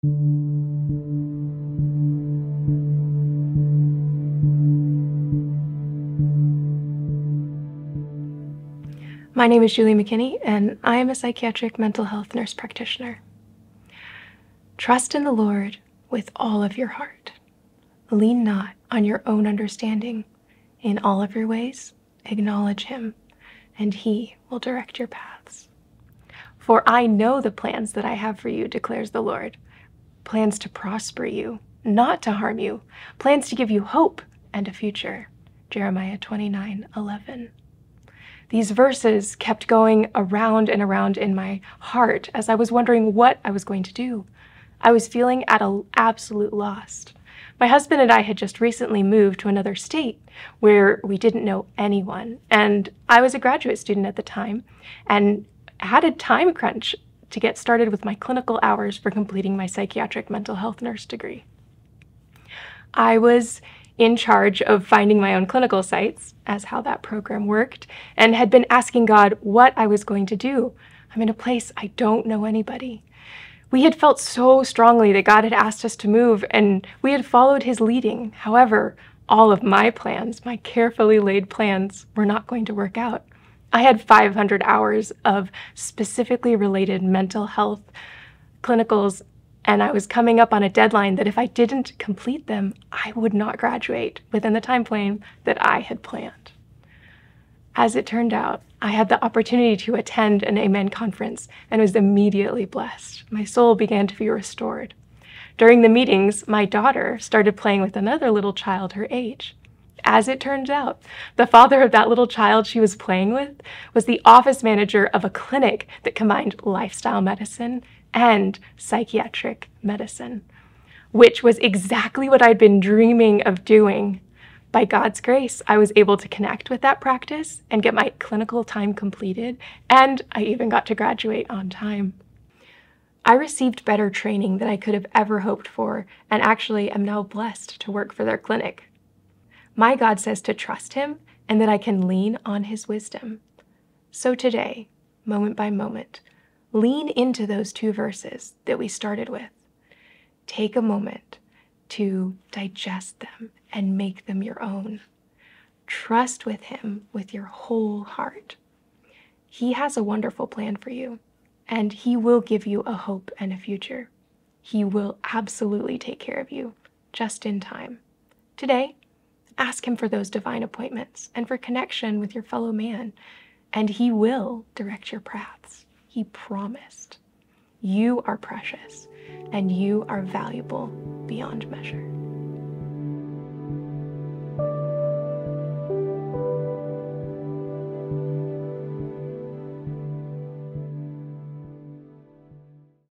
My name is Julie McKinney, and I am a psychiatric mental health nurse practitioner. Trust in the Lord with all of your heart. Lean not on your own understanding. In all of your ways, acknowledge him, and he will direct your paths. For I know the plans that I have for you, declares the Lord. Plans to prosper you, not to harm you. Plans to give you hope and a future. Jeremiah 29:11. These verses kept going around and around in my heart as I was wondering what I was going to do. I was feeling at an absolute loss. My husband and I had just recently moved to another state where we didn't know anyone, and I was a graduate student at the time and had a time crunch to get started with my clinical hours for completing my psychiatric mental health nurse degree. I was in charge of finding my own clinical sites, as how that program worked, and had been asking God what I was going to do. I'm in a place I don't know anybody. We had felt so strongly that God had asked us to move, and we had followed his leading. However, all of my plans, my carefully laid plans, were not going to work out. I had 500 hours of specifically related mental health clinicals, and I was coming up on a deadline that if I didn't complete them, I would not graduate within the time frame that I had planned. As it turned out, I had the opportunity to attend an Amen conference and was immediately blessed. My soul began to be restored. During the meetings, my daughter started playing with another little child her age. As it turns out, the father of that little child she was playing with was the office manager of a clinic that combined lifestyle medicine and psychiatric medicine, which was exactly what I'd been dreaming of doing. By God's grace, I was able to connect with that practice and get my clinical time completed, and I even got to graduate on time. I received better training than I could have ever hoped for, and actually am now blessed to work for their clinic. My God says to trust him and that I can lean on his wisdom. So today, moment by moment, lean into those two verses that we started with. Take a moment to digest them and make them your own. Trust with him with your whole heart. He has a wonderful plan for you, and he will give you a hope and a future. He will absolutely take care of you, just in time. Today, ask him for those divine appointments and for connection with your fellow man, and he will direct your paths. He promised. You are precious, and you are valuable beyond measure.